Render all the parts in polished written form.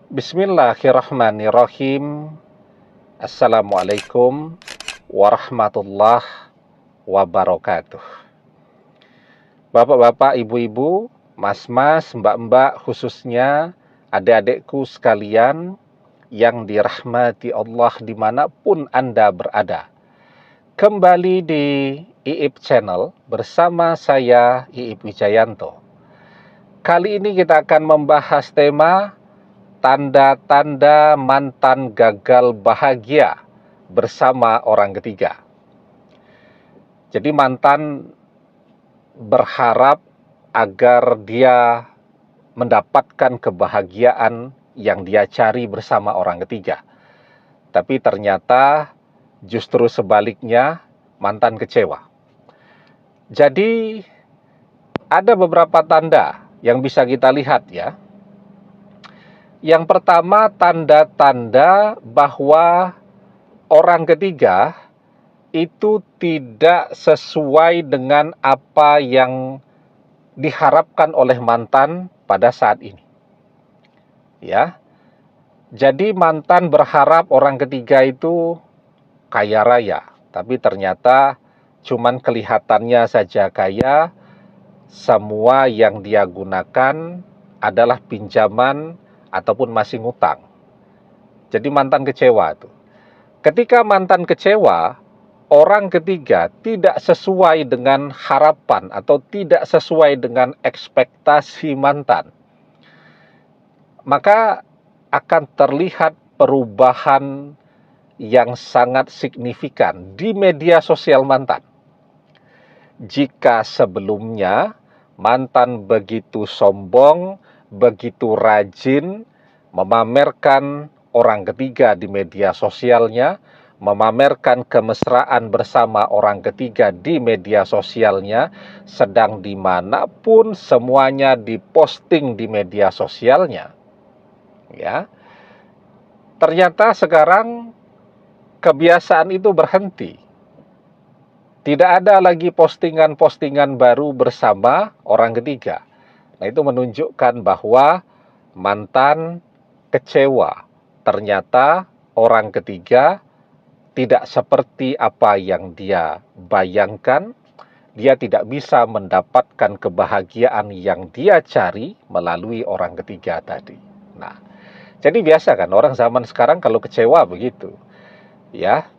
Bismillahirrahmanirrahim. Assalamualaikum warahmatullahi wabarakatuh. Bapak-bapak, ibu-ibu, mas-mas, mbak-mbak, khususnya adik-adikku sekalian yang dirahmati Allah dimanapun Anda berada. Kembali di IIP Channel bersama saya, IIP Wijayanto. Kali ini kita akan membahas tema tanda-tanda mantan gagal bahagia bersama orang ketiga. Jadi mantan berharap agar dia mendapatkan kebahagiaan yang dia cari bersama orang ketiga. Tapi ternyata justru sebaliknya, mantan kecewa. Jadi ada beberapa tanda yang bisa kita lihat ya. Yang pertama, tanda-tanda bahwa orang ketiga itu tidak sesuai dengan apa yang diharapkan oleh mantan pada saat ini. Ya. Jadi mantan berharap orang ketiga itu kaya raya, tapi ternyata cuman kelihatannya saja kaya, semua yang dia gunakan adalah pinjaman ataupun masih ngutang. Jadi mantan kecewa tuh. Ketika mantan kecewa, orang ketiga tidak sesuai dengan harapan atau tidak sesuai dengan ekspektasi mantan, maka akan terlihat perubahan yang sangat signifikan di media sosial mantan. Jika sebelumnya mantan begitu sombong, begitu rajin memamerkan orang ketiga di media sosialnya, memamerkan kemesraan bersama orang ketiga di media sosialnya, sedang dimanapun semuanya diposting di media sosialnya. Ya, ternyata sekarang kebiasaan itu berhenti. Tidak ada lagi postingan-postingan baru bersama orang ketiga. Nah, itu menunjukkan bahwa mantan kecewa. Ternyata orang ketiga tidak seperti apa yang dia bayangkan. Dia tidak bisa mendapatkan kebahagiaan yang dia cari melalui orang ketiga tadi. Nah, jadi biasa kan orang zaman sekarang kalau kecewa begitu. Ya,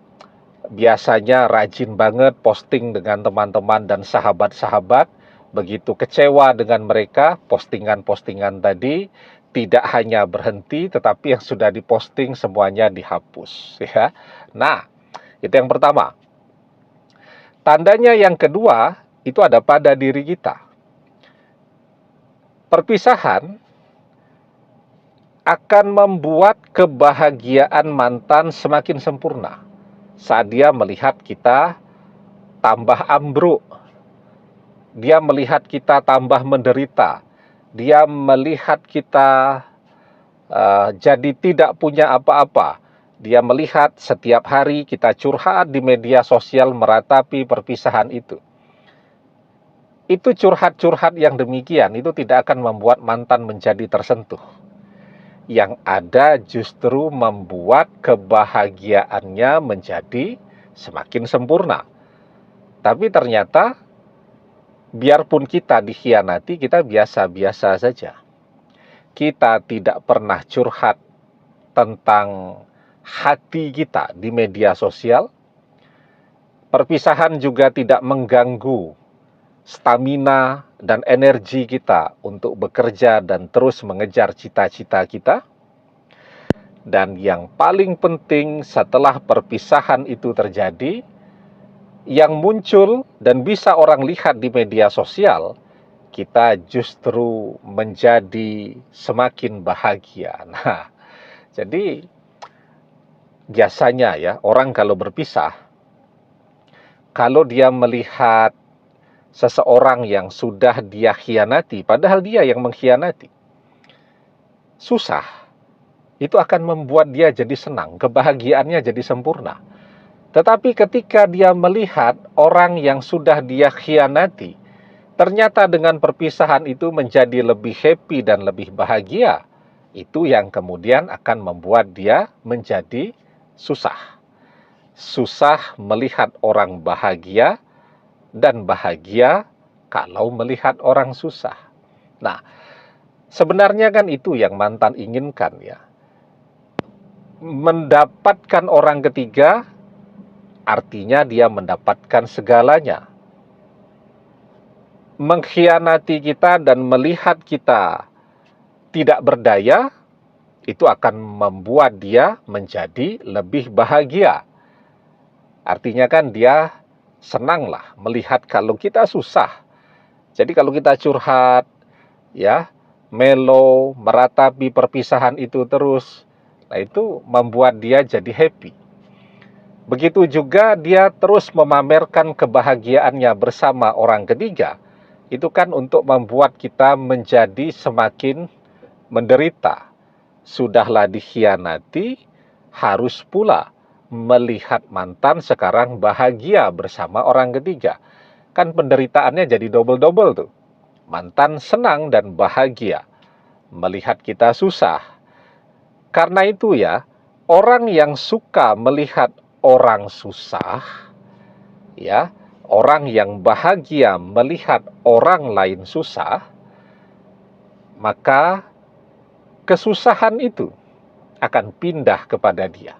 biasanya rajin banget posting dengan teman-teman dan sahabat-sahabat. Begitu kecewa dengan mereka, postingan-postingan tadi tidak hanya berhenti, tetapi yang sudah diposting semuanya dihapus. Ya. Nah, itu yang pertama. Tandanya yang kedua, itu ada pada diri kita. Perpisahan akan membuat kebahagiaan mantan semakin sempurna saat dia melihat kita tambah ambruk, dia melihat kita tambah menderita, dia melihat kita jadi tidak punya apa-apa, dia melihat setiap hari kita curhat di media sosial meratapi perpisahan itu. Itu curhat-curhat yang demikian, itu tidak akan membuat mantan menjadi tersentuh. Yang ada justru membuat kebahagiaannya menjadi semakin sempurna. Tapi ternyata biarpun kita dikhianati, kita biasa-biasa saja. Kita tidak pernah curhat tentang hati kita di media sosial. Perpisahan juga tidak mengganggu stamina dan energi kita untuk bekerja dan terus mengejar cita-cita kita. Dan yang paling penting setelah perpisahan itu terjadi, yang muncul dan bisa orang lihat di media sosial, kita justru menjadi semakin bahagia. Nah, jadi biasanya ya orang kalau berpisah, kalau dia melihat seseorang yang sudah dia khianati, padahal dia yang mengkhianati, susah. Itu akan membuat dia jadi senang, kebahagiaannya jadi sempurna. Tetapi ketika dia melihat orang yang sudah dia khianati, ternyata dengan perpisahan itu menjadi lebih happy dan lebih bahagia, Itu yang kemudian akan membuat dia menjadi susah. Susah melihat orang bahagia dan bahagia kalau melihat orang susah. Nah, sebenarnya kan itu yang mantan inginkan ya. Mendapatkan orang ketiga artinya dia mendapatkan segalanya. Mengkhianati kita dan melihat kita tidak berdaya, itu akan membuat dia menjadi lebih bahagia. Artinya kan dia senanglah melihat kalau kita susah. Jadi kalau kita curhat, ya, melo, meratapi perpisahan itu terus, nah itu membuat dia jadi happy. Begitu juga dia terus memamerkan kebahagiaannya bersama orang ketiga, itu kan untuk membuat kita menjadi semakin menderita. Sudahlah dikhianati, harus pula melihat mantan sekarang bahagia bersama orang ketiga. Kan penderitaannya jadi double-double tuh. Mantan senang dan bahagia melihat kita susah. Karena itu ya, orang yang suka melihat orang susah, ya, orang yang bahagia melihat orang lain susah, maka kesusahan itu akan pindah kepada dia.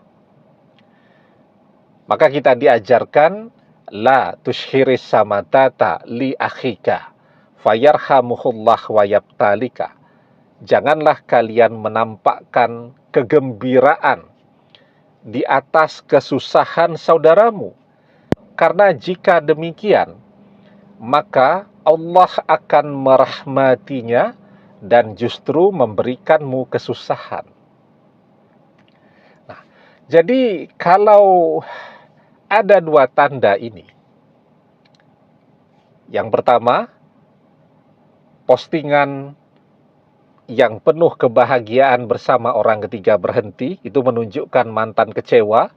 Maka kita diajarkan, la tushiris samatata li akhika fayarhamuhullah wa yabtalika. Janganlah kalian menampakkan kegembiraan di atas kesusahan saudaramu. Karena jika demikian, maka Allah akan merahmatinya dan justru memberikanmu kesusahan. Nah, jadi kalau ada dua tanda ini. Yang pertama, postingan yang penuh kebahagiaan bersama orang ketiga berhenti, itu menunjukkan mantan kecewa,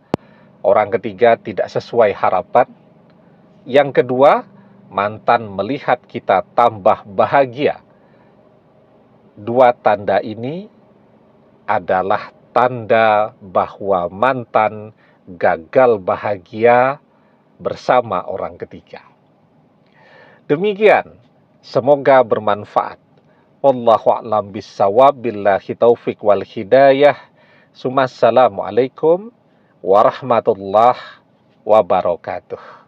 orang ketiga tidak sesuai harapan. Yang kedua, mantan melihat kita tambah bahagia. Dua tanda ini adalah tanda bahwa mantan gagal bahagia bersama orang ketiga. Demikian, semoga bermanfaat. Wallahu a'lam bissawab, billahi taufik wal hidayah. Assalamualaikum warahmatullahi wabarakatuh.